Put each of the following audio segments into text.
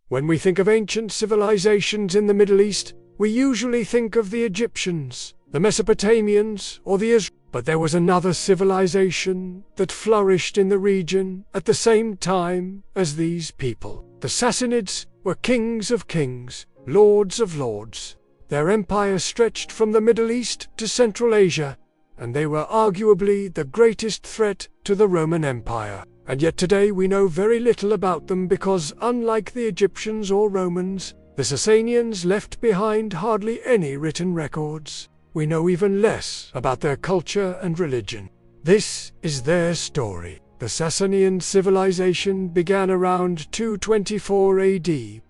When we think of ancient civilizations in the Middle East, we usually think of the Egyptians, the Mesopotamians, or the Israelites. But there was another civilization that flourished in the region at the same time as these people. The Sassanids were kings of kings, lords of lords. Their empire stretched from the Middle East to Central Asia, and they were arguably the greatest threat to the Roman Empire. And yet today we know very little about them because, unlike the Egyptians or Romans, the Sasanians left behind hardly any written records. We know even less about their culture and religion. This is their story. The Sasanian civilization began around 224 AD,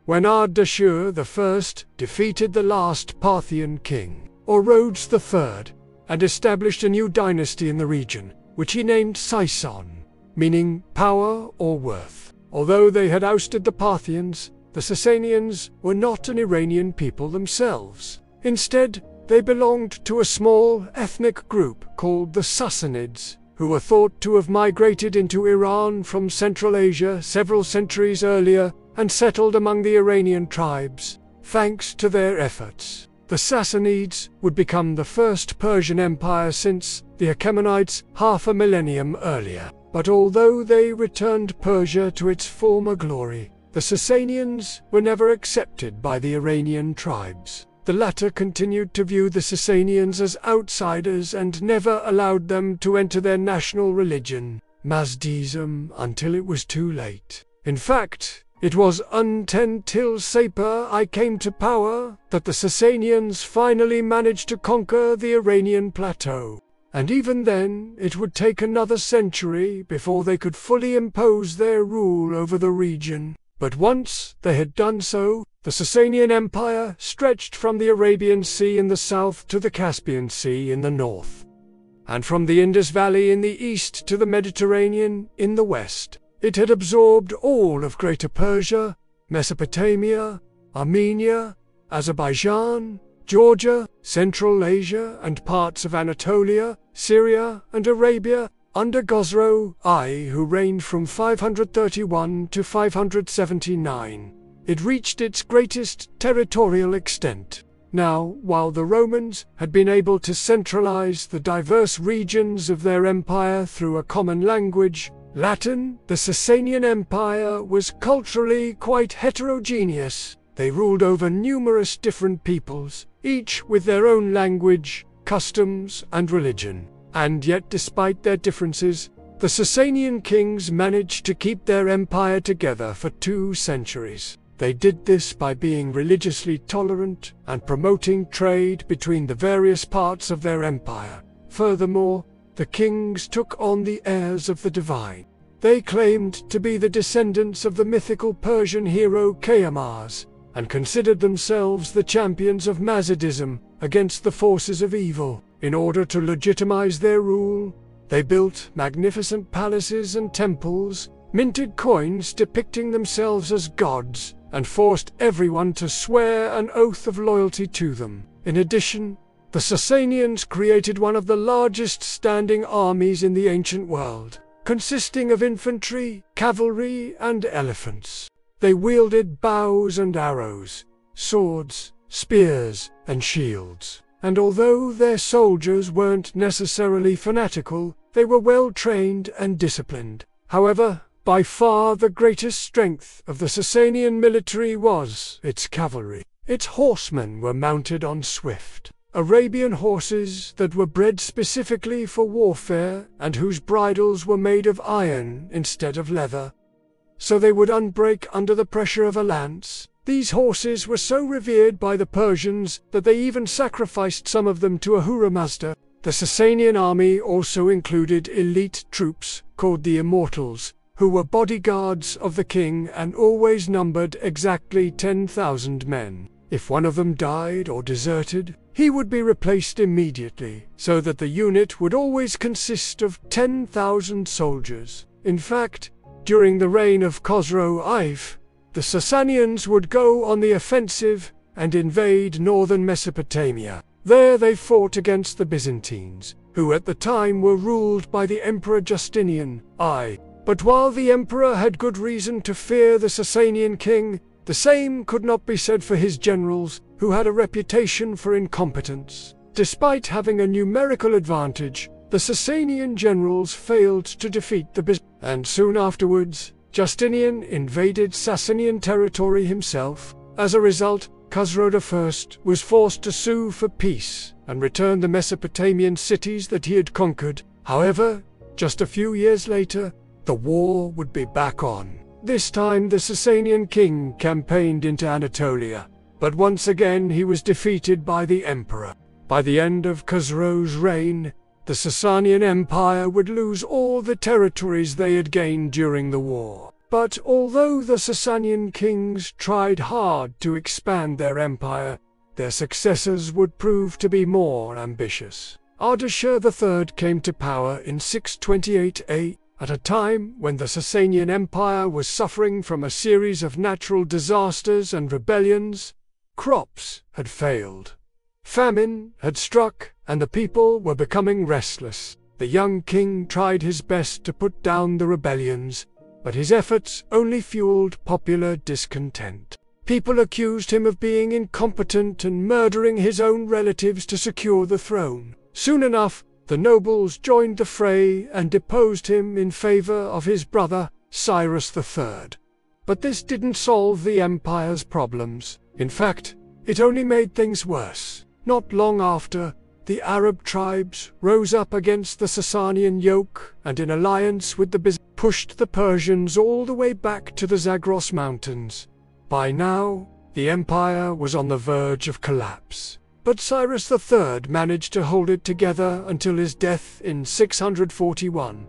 when Ardashir I defeated the last Parthian king, Orodes III, and established a new dynasty in the region, which he named Sasan, meaning power or worth. Although they had ousted the Parthians, the Sasanians were not an Iranian people themselves. Instead, they belonged to a small ethnic group called the Sassanids, who were thought to have migrated into Iran from Central Asia several centuries earlier and settled among the Iranian tribes. Thanks to their efforts, the Sassanids would become the first Persian empire since the Achaemenids half a millennium earlier. But although they returned Persia to its former glory, the Sasanians were never accepted by the Iranian tribes. The latter continued to view the Sasanians as outsiders and never allowed them to enter their national religion, Mazdism, until it was too late. In fact, it was until Sapor I came to power that the Sasanians finally managed to conquer the Iranian plateau. And even then, it would take another century before they could fully impose their rule over the region. But once they had done so, the Sasanian Empire stretched from the Arabian Sea in the south to the Caspian Sea in the north, and from the Indus Valley in the east to the Mediterranean in the west. It had absorbed all of Greater Persia, Mesopotamia, Armenia, Azerbaijan, Georgia, Central Asia, and parts of Anatolia, Syria, and Arabia, under Khosrow I, who reigned from 531 to 579. It reached its greatest territorial extent. Now, while the Romans had been able to centralize the diverse regions of their empire through a common language, Latin, the Sasanian Empire was culturally quite heterogeneous. They ruled over numerous different peoples, each with their own language, customs, and religion. And yet, despite their differences, the Sasanian kings managed to keep their empire together for 2 centuries. They did this by being religiously tolerant and promoting trade between the various parts of their empire. Furthermore, the kings took on the heirs of the divine. They claimed to be the descendants of the mythical Persian hero Qayamas, and considered themselves the champions of Mazidism against the forces of evil. In order to legitimize their rule, they built magnificent palaces and temples, minted coins depicting themselves as gods, and forced everyone to swear an oath of loyalty to them. In addition, the Sasanians created one of the largest standing armies in the ancient world, consisting of infantry, cavalry, and elephants. They wielded bows and arrows, swords, spears, and shields. And although their soldiers weren't necessarily fanatical, they were well trained and disciplined. However, by far the greatest strength of the Sasanian military was its cavalry. Its horsemen were mounted on swift Arabian horses that were bred specifically for warfare and whose bridles were made of iron instead of leather, so they would unbreak under the pressure of a lance. These horses were so revered by the Persians that they even sacrificed some of them to Ahura Mazda. The Sasanian army also included elite troops called the Immortals, who were bodyguards of the king and always numbered exactly 10,000 men. If one of them died or deserted, he would be replaced immediately, so that the unit would always consist of 10,000 soldiers. In fact, during the reign of Khosrow I, the Sasanians would go on the offensive and invade northern Mesopotamia. There they fought against the Byzantines, who at the time were ruled by the Emperor Justinian I. But while the emperor had good reason to fear the Sasanian king, the same could not be said for his generals, who had a reputation for incompetence. Despite having a numerical advantage, the Sasanian generals failed to defeat the Byzantines, and soon afterwards, Justinian invaded Sasanian territory himself. As a result, Khosrow I was forced to sue for peace and return the Mesopotamian cities that he had conquered. However, just a few years later, the war would be back on. This time the Sasanian king campaigned into Anatolia, but once again he was defeated by the emperor. By the end of Khosrow's reign, the Sasanian Empire would lose all the territories they had gained during the war. But although the Sasanian kings tried hard to expand their empire, their successors would prove to be more ambitious. Ardashir III came to power in 628 A, at a time when the Sasanian Empire was suffering from a series of natural disasters and rebellions. Crops had failed. Famine had struck, and the people were becoming restless. The young king tried his best to put down the rebellions, but his efforts only fueled popular discontent. People accused him of being incompetent and murdering his own relatives to secure the throne. Soon enough, the nobles joined the fray and deposed him in favor of his brother, Cyrus III. But this didn't solve the empire's problems. In fact, it only made things worse. Not long after, the Arab tribes rose up against the Sasanian yoke and in alliance with the Byzantines pushed the Persians all the way back to the Zagros Mountains. By now, the empire was on the verge of collapse. But Cyrus III managed to hold it together until his death in 641.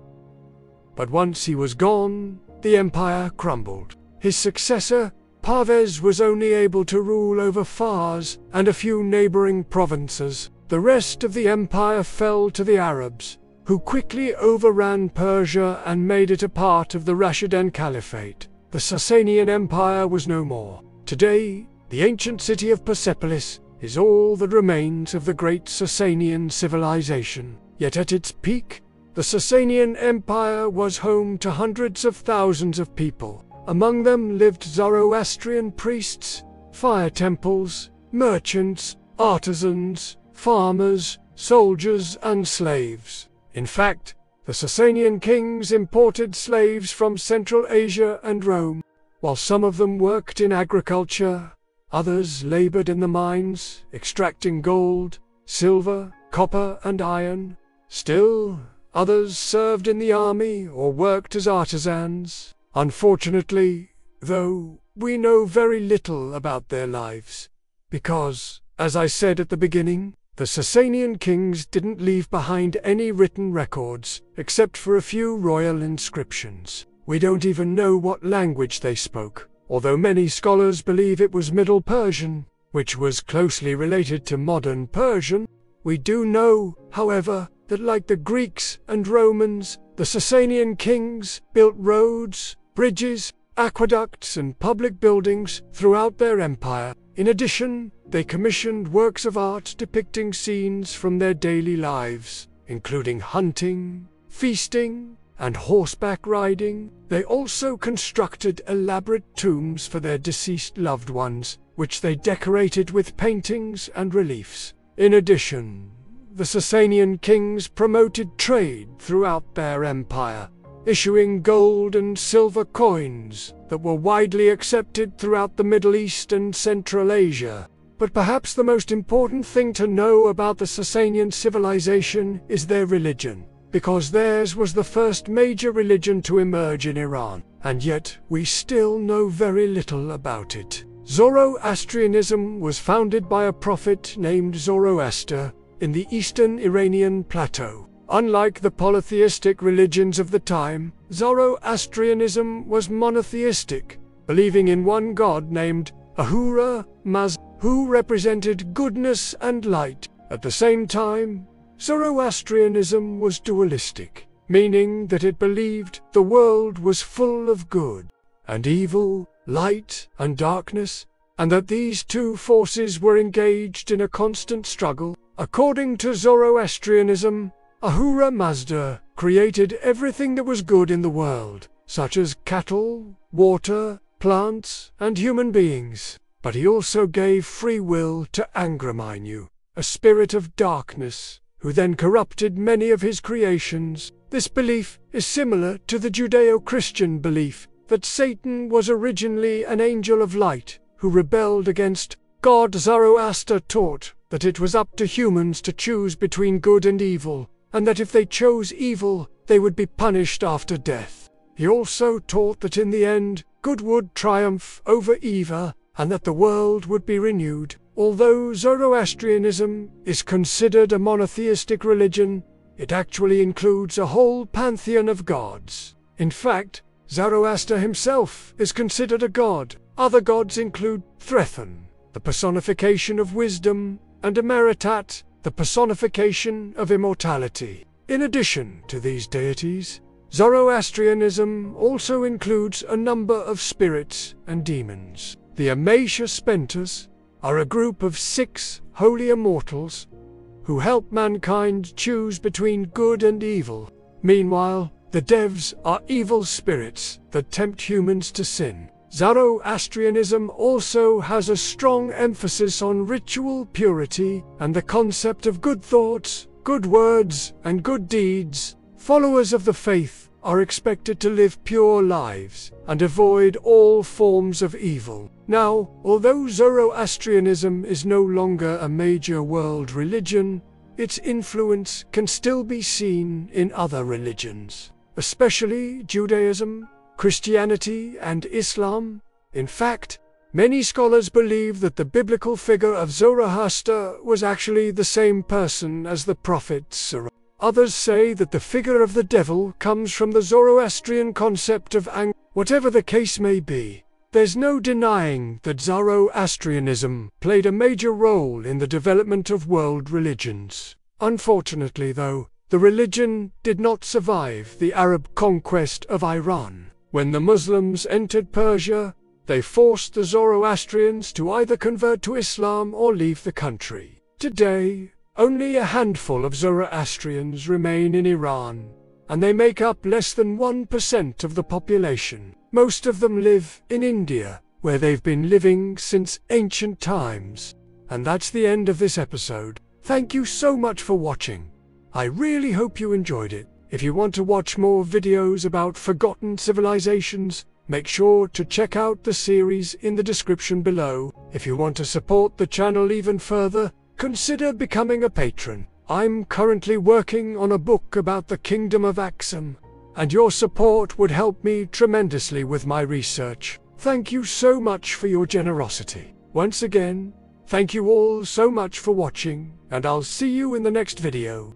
But once he was gone, the empire crumbled. His successor, Parvez, was only able to rule over Fars and a few neighboring provinces. The rest of the empire fell to the Arabs, who quickly overran Persia and made it a part of the Rashidun Caliphate. The Sasanian Empire was no more. Today, the ancient city of Persepolis is all that remains of the great Sasanian civilization. Yet at its peak, the Sasanian Empire was home to hundreds of thousands of people. Among them lived Zoroastrian priests, fire temples, merchants, artisans, farmers, soldiers, and slaves. In fact, the Sasanian kings imported slaves from Central Asia and Rome. While some of them worked in agriculture, others labored in the mines, extracting gold, silver, copper, and iron. Still, others served in the army or worked as artisans. Unfortunately, though, we know very little about their lives, because, as I said at the beginning, the Sasanian kings didn't leave behind any written records, except for a few royal inscriptions. We don't even know what language they spoke, although many scholars believe it was Middle Persian, which was closely related to modern Persian. We do know, however, that like the Greeks and Romans, the Sasanian kings built roads, bridges, aqueducts, and public buildings throughout their empire. In addition, they commissioned works of art depicting scenes from their daily lives, including hunting, feasting, and horseback riding. They also constructed elaborate tombs for their deceased loved ones, which they decorated with paintings and reliefs. In addition, the Sasanian kings promoted trade throughout their empire, issuing gold and silver coins that were widely accepted throughout the Middle East and Central Asia. But perhaps the most important thing to know about the Sasanian civilization is their religion, because theirs was the first major religion to emerge in Iran, and yet we still know very little about it. Zoroastrianism was founded by a prophet named Zoroaster in the eastern Iranian plateau. Unlike the polytheistic religions of the time, Zoroastrianism was monotheistic, believing in one god named Ahura Mazda, who represented goodness and light. At the same time, Zoroastrianism was dualistic, meaning that it believed the world was full of good and evil, light and darkness, and that these two forces were engaged in a constant struggle. According to Zoroastrianism, Ahura Mazda created everything that was good in the world, such as cattle, water, plants, and human beings. But he also gave free will to Angraminu, a spirit of darkness, who then corrupted many of his creations. This belief is similar to the Judeo-Christian belief that Satan was originally an angel of light who rebelled against God. Zoroaster taught that it was up to humans to choose between good and evil, and that if they chose evil, they would be punished after death. He also taught that in the end, good would triumph over evil, and that the world would be renewed. Although Zoroastrianism is considered a monotheistic religion, it actually includes a whole pantheon of gods. In fact, Zoroaster himself is considered a god. Other gods include Threthon, the personification of wisdom, and Emeritat, the personification of immortality. In addition to these deities, Zoroastrianism also includes a number of spirits and demons. The Amesha Spentas are a group of 6 holy immortals who help mankind choose between good and evil. Meanwhile, the Devs are evil spirits that tempt humans to sin. Zoroastrianism also has a strong emphasis on ritual purity and the concept of good thoughts, good words, and good deeds. Followers of the faith are expected to live pure lives and avoid all forms of evil. Now, although Zoroastrianism is no longer a major world religion, its influence can still be seen in other religions, especially Judaism, Christianity, and Islam. In fact, many scholars believe that the biblical figure of Zoroaster was actually the same person as the prophet Sirach. Others say that the figure of the devil comes from the Zoroastrian concept of anger. Whatever the case may be, there's no denying that Zoroastrianism played a major role in the development of world religions. Unfortunately, though, the religion did not survive the Arab conquest of Iran. When the Muslims entered Persia, they forced the Zoroastrians to either convert to Islam or leave the country. Today, only a handful of Zoroastrians remain in Iran, and they make up less than 1% of the population. Most of them live in India, where they've been living since ancient times. And that's the end of this episode. Thank you so much for watching. I really hope you enjoyed it. If you want to watch more videos about forgotten civilizations, make sure to check out the series in the description below. If you want to support the channel even further, consider becoming a patron. I'm currently working on a book about the Kingdom of Axum, and your support would help me tremendously with my research. Thank you so much for your generosity. Once again, thank you all so much for watching, and I'll see you in the next video.